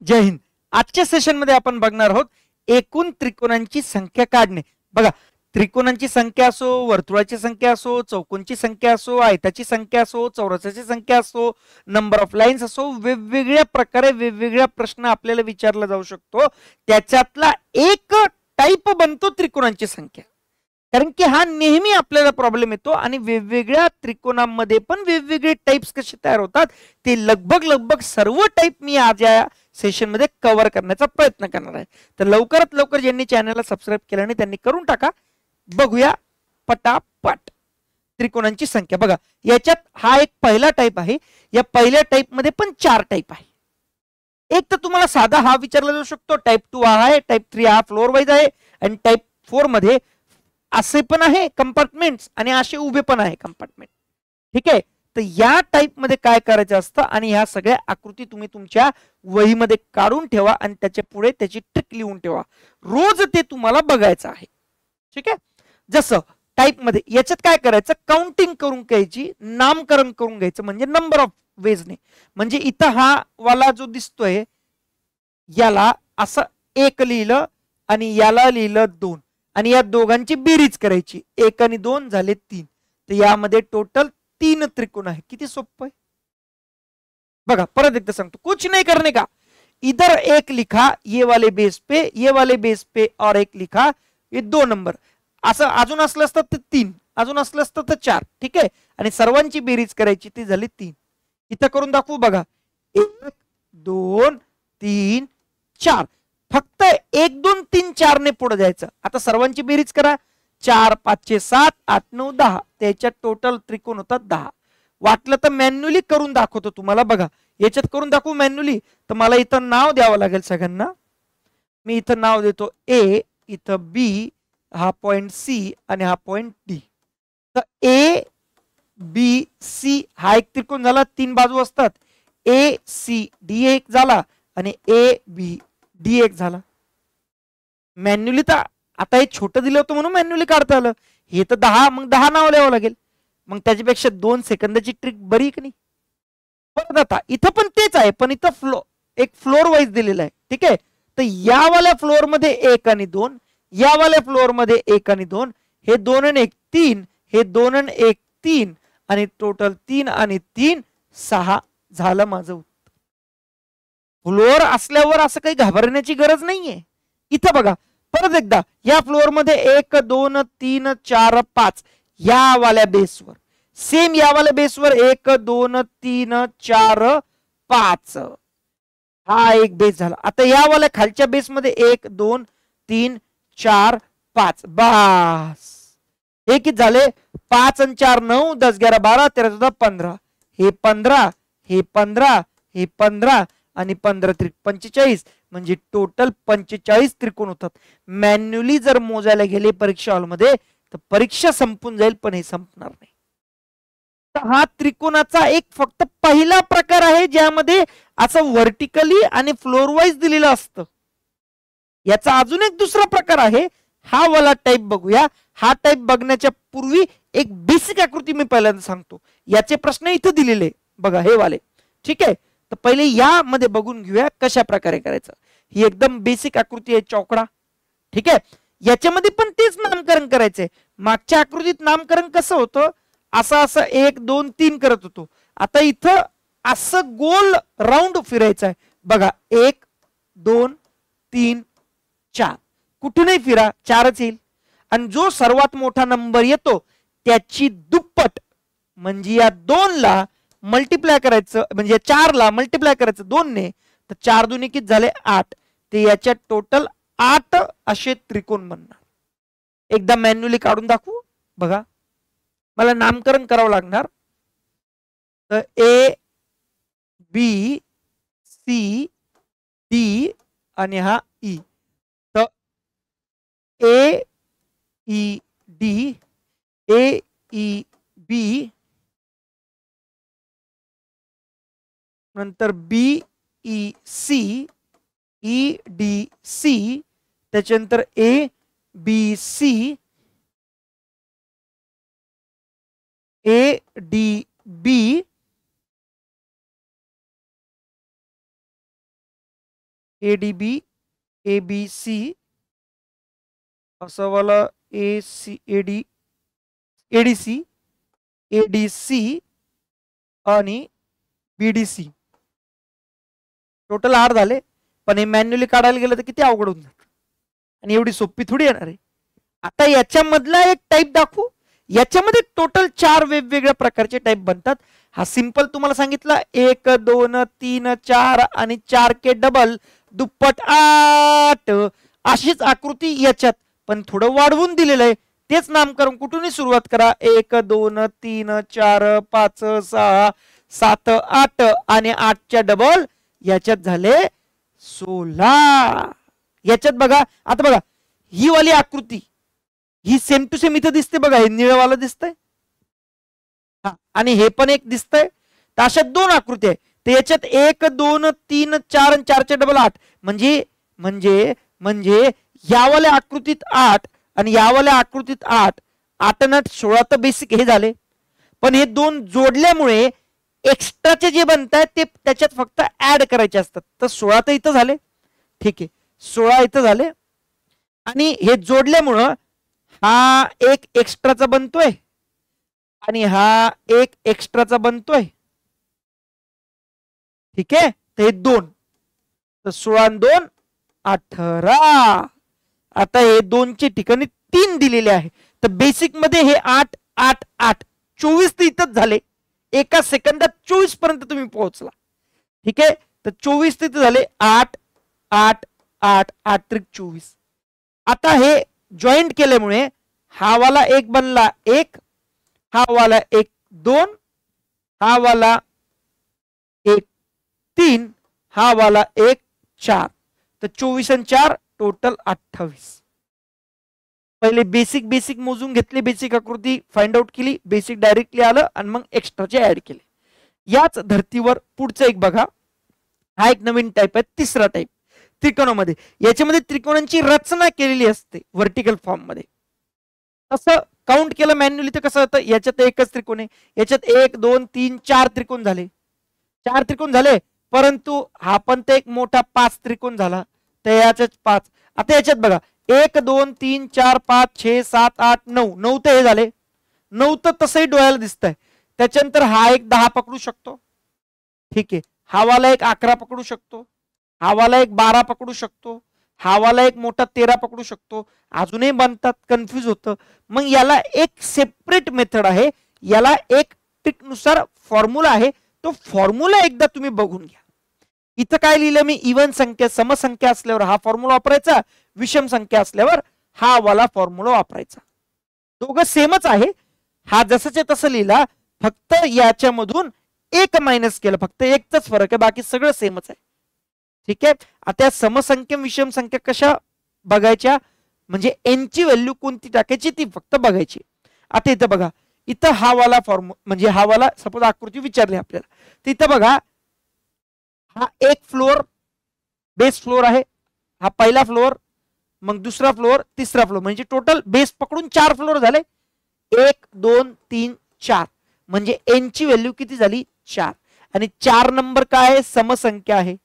जय हिंद. आजच्या सेशन मध्ये आपण बघणार आहोत एकूण त्रिकोणांची संख्या काढणे. बघा, त्रिकोणांची संख्या असो, वर्तुळाची संख्या असो, चौकोनची संख्या असो, आयताची संख्या असो, चौरसाची संख्या असो, नंबर ऑफ लाईन्स असो, वेगवेगळ्या प्रकारे वेगवेगळ्या प्रश्न आपल्याला विचारला जाऊ शकतो. त्याच्यातला एक टाइप बनतो त्रिकोणांची संख्या. कारण की हा नेहमी आपल्याला प्रॉब्लेम येतो आणि वेगवेगळ्या त्रिकोणांमध्ये पण वेगवेगळे टाइप्स कसे तयार होतात ते लगभग सर्व टाइप मी आज या सेशन मध्ये कव्हर करण्याचा प्रयत्न करणार आहे. तर लवकरात लवकर ज्यांनी चॅनलला सबस्क्राईब केलं नाही त्यांनी करून टाका. बघूया पटापट त्रिकोणांची संख्या. बघा, याच्यात हा एक पहिला टाइप आहे. या पहिल्या टाइप मध्ये पण 4 टाइप आहे. एक तर तुम्हाला साधा हा विचारला जाऊ शकतो, टाइप 2 हा आहे, टाइप 3 हा फ्लोर वाईज आहे आणि टाइप 4 मध्ये असे पण आहे कंपार्टमेंट्स आणि असे उभे पण आहे कंपार्टमेंट. ठीक आहे. तर या टाइप मध्ये काय करायचं असतं आणि ह्या सगळ्या आकृती तुम्ही तुमच्या वहीमध्ये काढून ठेवा आणि त्याच्या पुढे त्याची ट्रिक लिहून ठेवा. रोज ते तुम्हाला बघायचं आहे. ठीक आहे. जसं टाइप मध्ये याच्यात काय करायचं, काउंटिंग करून घ्यायची, नामकरण करून घ्यायचं, म्हणजे नंबर ऑफ वेजने. म्हणजे इथं हा वाला जो दिसतोय याला असं 1 लिहिलं आणि याला लिहिलं 2 आणि या दोघांची बेरीज करायची. 1 आणि 2 झाले 3. तर यामध्ये टोटल 3 त्रिकोण आहे. किती सोपं आहे बघा. परत एकदा सांगतो, कुछ नहीं करने का, इधर 1 लिखा ये वाले बेस पे, ये वाले बेस पे और 1 लिखा, ये 2 नंबर. असं अजून असलं असतं तर 3, अजून असलं असतं तर 4. ठीक आहे. आणि सर्वांची बेरीज करायची, ती झाली 3. इथं करून दाखवू बघा. 1 2 3 4. फक्त 1 2 3 4 ने पुढे जायचं. आता सर्वांची बेरीज करा. 4 5 7 8 9 10. त्याच्यात टोटल त्रिकोण होतात 10. वाटलं तर मॅन्युअली करून दाखवतो तुम्हाला. बघा, याच्यात करून दाखवू मॅन्युअली तर मला इथं नाव द्यावं लागेल सगळ्यांना. मी इथं नाव देतो ए, इथं बी, हा पॉइंट सी आणि हा पॉइंट डी. तर ए बी सी हा एक त्रिकोण झाला. 3 बाजू असतात. ए सी डी एक झाला आणि ए बी डी एक झाला. मॅन्युअली तर आता हे छोटं दिलं होतं म्हणून मॅन्युअली काढता आलं. हे तर 10, मग 10 नाव लिहावं लागेल. मग त्याच्यापेक्षा 2 सेकंदाची ट्रिक बरी की नाही. परत आता इथं पण तेच आहे, पण इथं एक फ्लोर वाईज दिलेलं आहे. ठीक आहे. तर यावाल्या फ्लोर मध्ये 1 आणि 2, यावाल्या फ्लोर मध्ये 1 आणि 2, हे 2 आणि 1 3, हे 2 आणि 1 3 आणि टोटल 3 आणि 3 6 झालं माझं उत्तर. फ्लोअर असल्यावर असं काही घाबरण्याची गरज नाहीये. इथं बघा परत एकदा, या फ्लोअर मध्ये 1 2 3 4 5 या वाल्या बेसवर, सेम या वाल्या बेसवर 1 2 3 4 5 हा एक बेस झाला. आता या वाल्या खालच्या बेसमध्ये 1 2 3 4 5 बस. हे किती झाले, 5 आणि 4 9 10 11 12 13 14 15. हे 15, हे 15, हे 15 आणि 15 त्रिक 45, म्हणजे टोटल 45 त्रिकोण होतात. मॅन्युअली जर मोजायला गेले परीक्षा हॉलमध्ये तर परीक्षा संपून जाईल, पण हे संपणार नाही. हा त्रिकोणाचा एक फक्त पहिला प्रकार आहे ज्यामध्ये असं व्हर्टिकली आणि फ्लोर वाईज दिलेलं असतं. याचा अजून एक दुसरा प्रकार आहे. हा वाला टाइप बघूया. हा टाइप बघण्याच्या पूर्वी एक बेसिक आकृती मी पहिल्यांदा सांगतो. याचे प्रश्न इथे दिलेले बघा, हे वाले. ठीक आहे. तर पहिले यामध्ये बघून घेऊया कशा प्रकारे करायचं. ही एकदम बेसिक आकृती आहे, चौकडा. ठीक आहे. याच्यामध्ये पण तेच नामकरण करायचंय. मागच्या आकृतीत नामकरण कसं होतं, असं असं 1 2 3 करत होतो. आता इथं असं गोल राऊंड फिरायचं आहे. बघा, 1 2 3 4. कुठूनही फिरा 4च येईल. आणि जो सर्वात मोठा नंबर येतो त्याची दुप्पट, म्हणजे या 2 ला मल्टिप्लाय करायचं, म्हणजे 4 ला मल्टिप्लाय करायचं 2 ने, तर 4 दुनी किती झाले 8. ते याच्यात टोटल 8 असे त्रिकोण बनणार. एकदा मॅन्युअली काढून दाखवू बघा. मला नामकरण करावं लागणार. तर ए बी सी डी आणि हा ई. तर A E D, A E B, नंतर B E C, E D C, त्याच्यानंतर A B C, A D B, ADB ABC असं वाला AC ADC ADC आणि BDC टोटल 8 झाले. पण हे मॅन्युअली काढायला गेलं तर किती अवघड होऊन जात आणि एवढी सोपी थोडी येणार आहे. आता याच्यामधला एक टाईप दाखवू. याच्यामध्ये टोटल 4 वेगवेगळ्या प्रकारचे टाईप बनतात. हा सिंपल तुम्हाला सांगितला 1 2 3 4 आणि 4 के डबल दुप्पट 8 अशीच आकृती याच्यात पण थोडं वाढवून दिलेलं आहे. तेच नामकरण कुठूनही सुरुवात करा. 1 2 3 4 5 6 7 8 आणि 8च्या डबल याच्यात झाले 16. याच्यात बघा आता बघा ही वाली आकृती ही सेम टू सेम इथं दिसते बघा. हे निळवाला दिसतंय आणि हे पण एक दिसतंय. तर अशा 2 आकृती आहे. तर याच्यात 1 2 3 4 आणि 4च्या डबल 8 म्हणजे म्हणजे म्हणजे यावाल्या आकृतीत 8 आणि यावाल्या आकृतीत 8 8 आणि 8 16 तर बेसिक हे झाले. पण हे 2 जोडल्यामुळे एक्स्ट्राचे जे बनतायत ते त्याच्यात फक्त ऍड करायचे असतात. तर 16 तर इथं झाले. ठीक आहे 16 इथं झाले आणि हे जोडल्यामुळं हा एक एक्स्ट्राचा बनतोय आणि हा एक एक्स्ट्राचा बनतोय. ठीक आहे तर हे 2 तर 16 आणि 2 18. आता हे 2चे ठिकाणी 3 दिलेले आहे. तर बेसिक मध्ये हे 8 8 8 24 तर इथंच झाले. एका सेकंदात 24 पर्यंत तुम्ही पोहोचला. ठीक आहे तर 24 तिथे झाले 8 8 8 8 त्रिक 24. आता हे जॉईंट केल्यामुळे हा वाला एक बनला 1 हा वाला एक 2 हा वाला एक 3 हा वाला एक 4. तर 24 आणि 4 टोटल 28. पहिले बेसिक बेसिक मोजून घेतले. बेसिक आकृती फाइंड आउट केली. बेसिक डायरेक्टली आलं आणि मग एक्स्ट्राचे ऍड केले. याच धर्तीवर पुढचं एक बघा. हा एक नवीन टाईप आहे. तिसरा टाईप त्रिकोणामध्ये. याच्यामध्ये त्रिकोणांची रचना केलेली असते व्हर्टिकल फॉर्म मध्ये. तसं काउंट केलं मॅन्युअली तर कसं होतं. याच्यात एकच त्रिकोण आहे. याच्यात 1 2 3 4 त्रिकोण झाले. 4 त्रिकोण झाले परंतु हा पण ते एक मोठा 5 त्रिकोण झाला. तर याच्यात 5. आता याच्यात बघा 1 2 3 4 5 6 7 8 9 9 तर हे झाले. 9 तर तसंही डोळ्याला दिसतंय. त्याच्यानंतर हा एक 10 पकडू शकतो. ठीक आहे हा वाला एक 11 पकडू शकतो. हा वाला एक 12 पकडू शकतो. हा वाला एक मोठा 13 पकडू शकतो. अजूनही बनतात कन्फ्यूज होतं. मग याला एक सेपरेट मेथड आहे. याला एक ट्रिक नुसार फॉर्म्युला आहे. तो फॉर्म्युला एकदा तुम्ही बघून घ्या. इथं काय लिहिलं मी इवन संख्या समसंख्या असल्यावर हा फॉर्म्युला वापरायचा. विषम संख्या असल्यावर हा वाला फॉर्म्युला वापरायचा. दोघं सेमच आहे. हा जसंच्या तसं लिहिला फक्त याच्यामधून एक मायनस केलं. फक्त एकच फरक आहे बाकी सगळं सेमच आहे. ठीक आहे आता समसंख्या विषम संख्या कशा बघायच्या म्हणजे एन ची व्हॅल्यू कोणती टाकायची ती फक्त बघायची. आता इथं बघा इथं हा वाला फॉर्म म्हणजे हा वाला सपोज आकृती विचारली आपल्याला. तर इथं बघा हा एक फ्लोअर बेस फ्लोअर आहे. हा पहिला फ्लोअर मग दुसरा फ्लोअर तिसरा फ्लोअर म्हणजे टोटल बेस पकडून 4 फ्लोअर झाले. 1 2 3 4 म्हणजे एन ची व्हॅल्यू किती झाली 4. आणि 4 नंबर काय आहे समसंख्या आहे.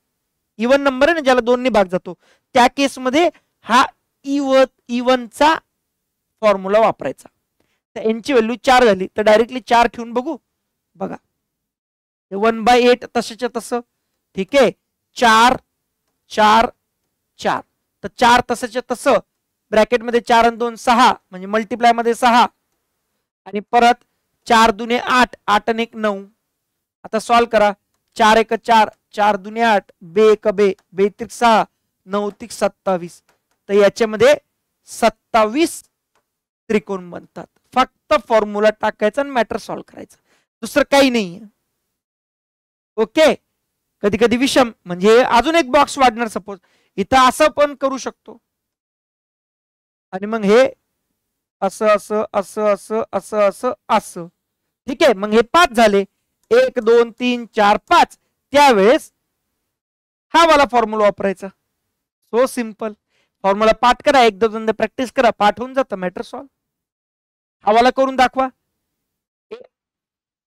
इवन नंबर आहे ना ज्याला 2 ने भाग जातो. त्या केसमध्ये हा इवनचा फॉर्म्युला वापरायचा. तर एन ची व्हॅल्यू 4 झाली तर डायरेक्टली 4 ठेवून बघू. बघा 1/8 तसंच्या तसं. ठीक आहे 4 4 4 तर 4 तसंच्या तसं ब्रॅकेट मध्ये 4 आणि 2 6 म्हणजे मल्टिप्लाय मध्ये 6 आणि परत 4 दुने 8 8 आणि 1 9. आता सॉल्व करा. 4 1 4 4 दुने 8 बे 1 बे बे 3 6 9 3 27. तर याच्यामध्ये 27 त्रिकोण बनतात. फक्त फॉर्म्युला टाकायचा आणि मॅटर सॉल्व करायचं. दुसरं काही नाहीये. ओके कधी कधी विषम म्हणजे अजून एक बॉक्स वाढणार. सपोज इथं असं पण करू शकतो आणि मग हे असं असं असं असं असं असं असं. ठीक आहे मग हे 5 झाले. 1 2 3 4 5. त्यावेळेस हा वाला फॉर्म्युला वापरायचा. So simple. फॉर्म्युला पाठ करा एकदा दोनदा प्रॅक्टिस करा पाठ होऊन जातं मॅटर सॉल्व. हा वाला करून दाखवा.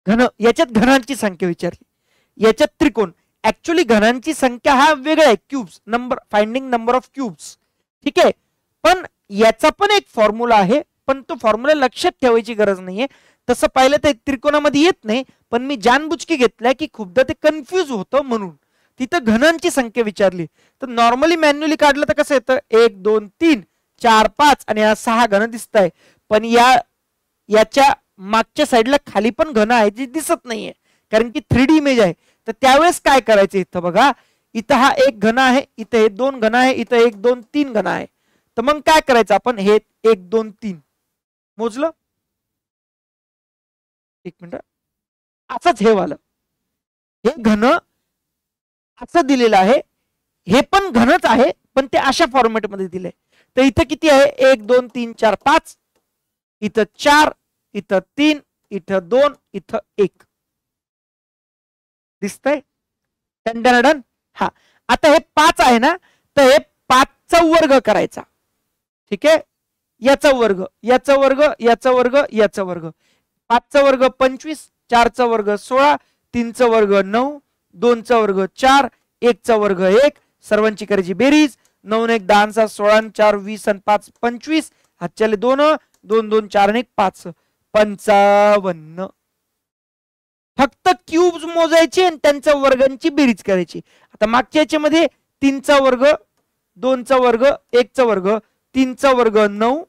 घन याच्यात घनांची संख्या विचारली. याच्यात त्रिकोण ऍक्च्युअली घनांची संख्या हा वेगळा आहे, cubes number, finding number of cubes, ठीक आहे. पण याचा पण एक फॉर्म्युला आहे, पण तो फॉर्म्युला लक्षात ठेवायची गरज नाहीये. तसं पाहिलं तर त्रिकोणामध्ये येत नाही, पण मी जानबुजकी घेतलाय की खूपदा ते कन्फ्यूज होतं म्हणून तिथं घनांची संख्या विचारली. तर नॉर्मली मॅन्युअली काढलं तर कसं येतं, 1 2 3 4 5 आणि हा 6 घन दिसत आहे. पण याच्या मागच्या साईडला खाली पण घन आहे जे दिसत नाहीये, कारण की 3D इमेज आहे. तर त्यावेळेस काय करायचं, इथं बघा, इथं हा एक घन आहे, इथं हे 2 घन आहे, इथं 1 2 3 घन आहे. तर मग काय करायचं, आपण हे 1 2 3 मोजलं, एक मिनिट, असंच हे वालं हे घन असं दिलेलं आहे, हे पण घनच आहे पण ते अशा फॉर्मॅटमध्ये दिले. तर इथं किती आहे, 1 2 3 4 5, इथं 4, इथं 3, इथं 2, इथं 1 दिसतंय. डन. हा, आता हे 5 आहे ना, तर हे 5चा वर्ग करायचा, ठीक आहे. याचा वर्ग, याचा वर्ग, याचा वर्ग, याचा वर्ग, 5चा वर्ग 25, 4चा वर्ग 16, 3चा वर्ग 9, 2चा वर्ग 4, 1चा वर्ग 1, सर्वांची करायची बेरीज, 9 1 10 16 4 20 आणि 5 25, हातच्याले 2 2 2 4 1 5 55. फक्त क्यूब्स मोजायचे आणि त्यांच्या वर्गांची बेरीज करायची. आता मागच्या याच्यामध्ये 3चा वर्ग, 2चा वर्ग, 1चा वर्ग, 3चा वर्ग 9,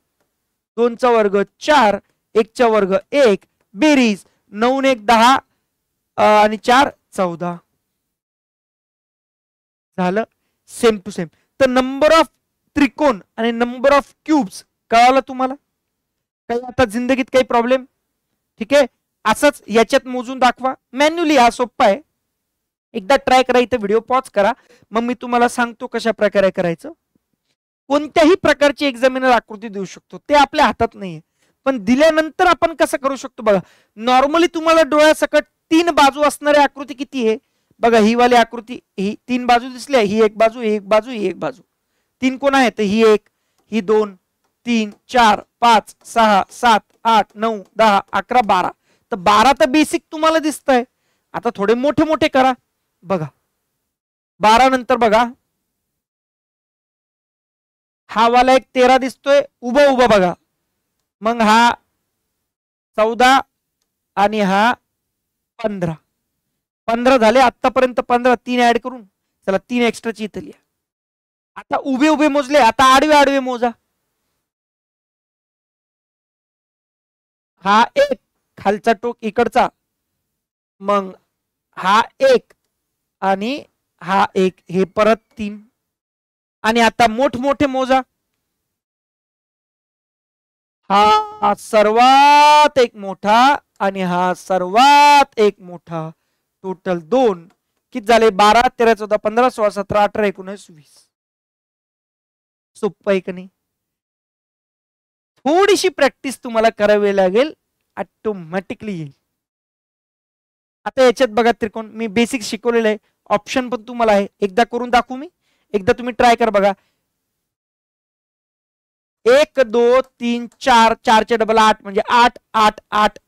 2चा वर्ग 4, 1चा वर्ग 1, बेरीज 9 1 10 आणि 4 14 झालं. Same to same. तर नंबर ऑफ त्रिकोण आणि नंबर ऑफ क्यूब्स कळालं तुम्हाला, काही आता जिंदगीत काही प्रॉब्लेम, ठीक आहे. असंच याच्यात मोजून दाखवा मॅन्युअली, हा सोपा आहे. एकदा ट्राय करा, इथं व्हिडिओ पॉज करा, मग मी तुम्हाला सांगतो कशा प्रकारे करायचं. कोणत्याही प्रकारची एक्झामिनर आकृती देऊ शकतो, ते आपल्या हातात नाहीये, पण दिल्यानंतर आपण कसं करू शकतो बघा. नॉर्मली तुम्हाला डोळ्यासकट 3 बाजू असणारी आकृती किती आहे बघा, ही वाली आकृती, ही 3 बाजू दिसल्या, ही एक बाजू, ही एक बाजू, ही एक बाजू, 3 कोण आहे, तर ही 1, ही 2 3 4 5 6 7 8 9 10 11 12. तर 12 तर बेसिक तुम्हाला दिसत आहे. आता थोडे मोठे मोठे करा बघा. 12 नंतर बघा, हा वाला एक 13 दिसतोय उभा उभा बघा, मग हा 14 आणि हा 15. 15 झाले आतापर्यंत, 15 3 ऍड करून, चला 3 एक्स्ट्राची इथं लिहा. आता उभे उभे मोजले, आता आडवे आडवे मोजा. हा एक खालचा टोक इकडचा, मग हा एक आणि हा एक, हे परत 3. आणि आता मोठमोठे मोजा, हा सर्वात एक मोठा आणि हा सर्वात एक मोठा, टोटल 2. किती झाले, 12 13 14 15 16 17 18 19 20. सोपं आहे का नाही. थोडीशी प्रॅक्टिस तुम्हाला करावी लागेल, ऑटोमॅटिकली येईल. आता याच्यात बघा त्रिकोण मी बेसिक शिकवलेलं आहे, ऑप्शन पण तुम्हाला आहे, एकदा करून दाखवू मी, एकदा तुम्ही ट्राय कर बघा. 1 2 3 4, 4 चे डबल 8 म्हणजे 8 8 8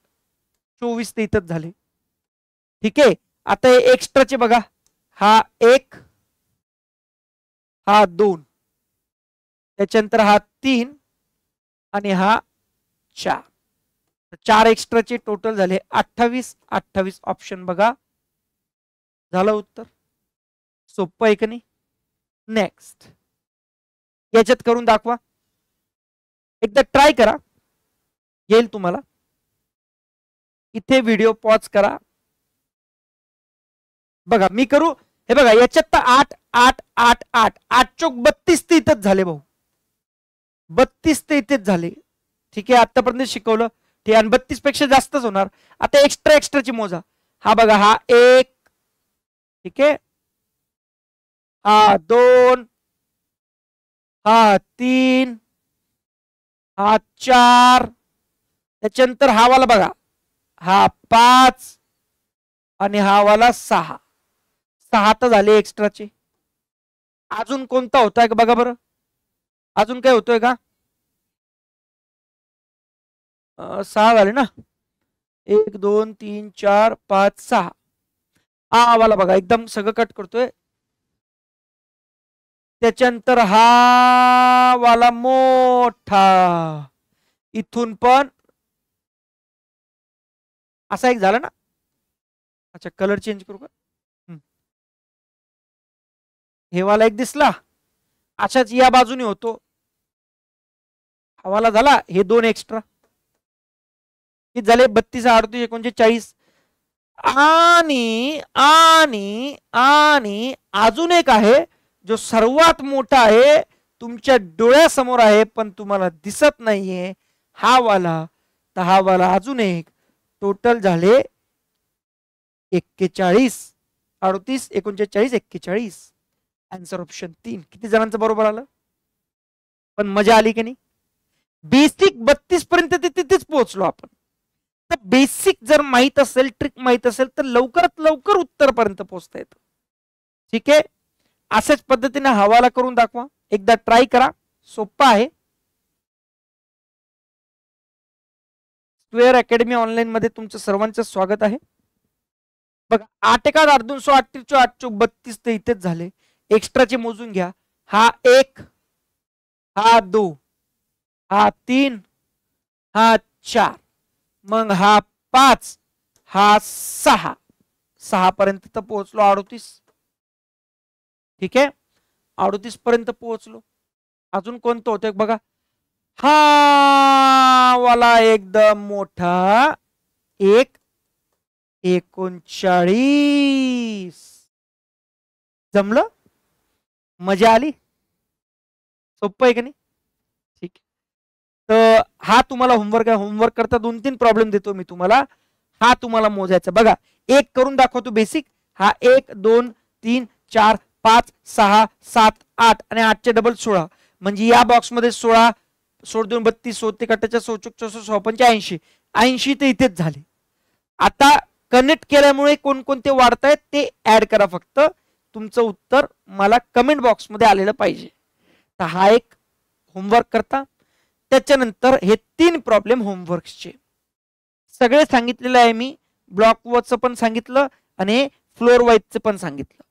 24 ते इथंच झाले, ठीक आहे. आता हे एक्स्ट्राचे बघा, हा 1, हा 2, त्याच्यानंतर हा 3 आणि हा 4. 4 एक्स्ट्राचे टोटल झाले 28. 28 ऑप्शन बघा, झालं उत्तर. सोपं आहे का नाही. नेक्स्ट याच्यात करून दाखवा, एकदा ट्राय करा, येईल तुम्हाला. इथे व्हिडिओ पॉज करा, बघा मी करू, हे बघा याच्यात तर 8 8 8 8 8 चोक 32 ते इथंच झाले भाऊ, 32 ते इथेच झाले, ठीक आहे. आतापर्यंत शिकवलं ते, आणि 32 पेक्षा जास्तच होणार. आता एक्स्ट्रा एक्स्ट्राची मोजा, हा बघा, हा 1, ठीक आहे, हा 2, हा 3, हा 4, त्याच्यानंतर हा वाला बघा, हा 5 आणि हा वाला 6. 6 तर झाले एक्स्ट्राचे. अजून कोणता होता का बघा बरं, अजून काय होतोय का. 6 झाले ना, 1 2 3 4 5 6. हा वाला बघा एकदम सगळं कट करतोय. त्याच्यानंतर हा वाला मोठा इथून पण असा एक झाला ना. अच्छा कलर चेंज करू का. हे वाला एक दिसला. अशाच या बाजूने होतो. हवाला झाला. हे दोन एक्स्ट्रा किती झाले 32 38 39 40. आणि आणि आणि अजून एक आहे जो सर्वात मोठा आहे तुमच्या डोळ्यासमोर आहे पण तुम्हाला दिसत नाहीये. हा वाला. तर हा वाला अजून एक. टोटल झाले 41 38 39 41. Answer option 3. किती जणांचं बरोबर आलं. पण मजा आली की नाही. बेसिक 32 पर्यंत तिथेच पोहोचलो आपण. तर बेसिक जर माहित असेल ट्रिक माहित असेल तर लवकरात लवकर उत्तर पर्यंत पोहोचता येतं. ठीक आहे. अशाच पद्धतीने हवाला करून दाखवा. एकदा ट्राय करा. सोपा आहे. स्क्वेअर अकॅडमी ऑनलाईन मध्ये तुमचं सर्वांचं स्वागत आहे. बघा 8 एका 8 200 8 चो 8 चो 32 ते इथेच झाले. एक्स्ट्राचे मोजून घ्या. हा 1 हा 2 हा 3 हा 4 मग हा 5 हा 6 6 पर्यंत तर पोहोचलो 38. ठीक आहे 38 पर्यंत पोहोचलो. अजून कोणतं होतं बघा. हा वाला एकदम मोठा 1 39. जमलं. मजा आली. सोपं आहे का नाही. ठीक आहे. तर हा तुम्हाला होमवर्क आहे. होमवर्क करता 2-3 प्रॉब्लेम देतो मी तुम्हाला. हा तुम्हाला मोजायचा. बघा एक करून दाखवतो बेसिक. हा 1 2 3 4 5 6 7 8 आणि 8चे डबल 16 म्हणजे या बॉक्स मध्ये 16 16 2 32 सोते कटाच्या 64 80 ते इथेच झाले. आता कनेक्ट केल्यामुळे कोणकोणते वाढतायत ते ऍड करा. फक्त तुमचं उत्तर मला कमेंट बॉक्स मध्ये आलेलं पाहिजे. तर हा एक होमवर्क करता. त्याच्यानंतर हे 3 प्रॉब्लेम होमवर्कचे सगळे सांगितलेलं आहे मी. ब्लॉक वरचं पण सांगितलं आणि फ्लोर वाईजचं पण सांगितलं.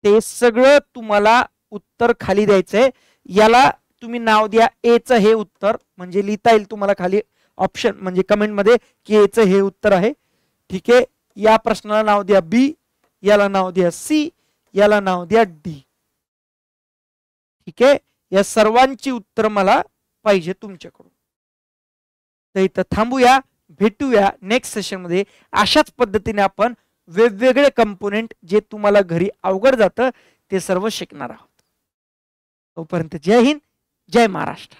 ते सगळं तुम्हाला उत्तर खाली द्यायचंय. याला तुम्ही नाव द्या एचं हे उत्तर म्हणजे लिहिता येईल तुम्हाला खाली ऑप्शन म्हणजे कमेंट मध्ये की एचं हे उत्तर आहे. ठीक आहे. या प्रश्नाला नाव द्या बी. याला नाव द्या सी. याला नाव द्या डी. ठीक आहे. या सर्वांची उत्तर मला पाहिजे तुमच्याकडून. तर इथं थांबूया. भेटूया नेक्स्ट सेशन मध्ये. अशाच पद्धतीने आपण वेगवेगळे कंपोनेंट जे तुम्हाला घरी अवघड जातं ते सर्व शिकणार आहोत. तोपर्यंत जय हिंद जय महाराष्ट्र.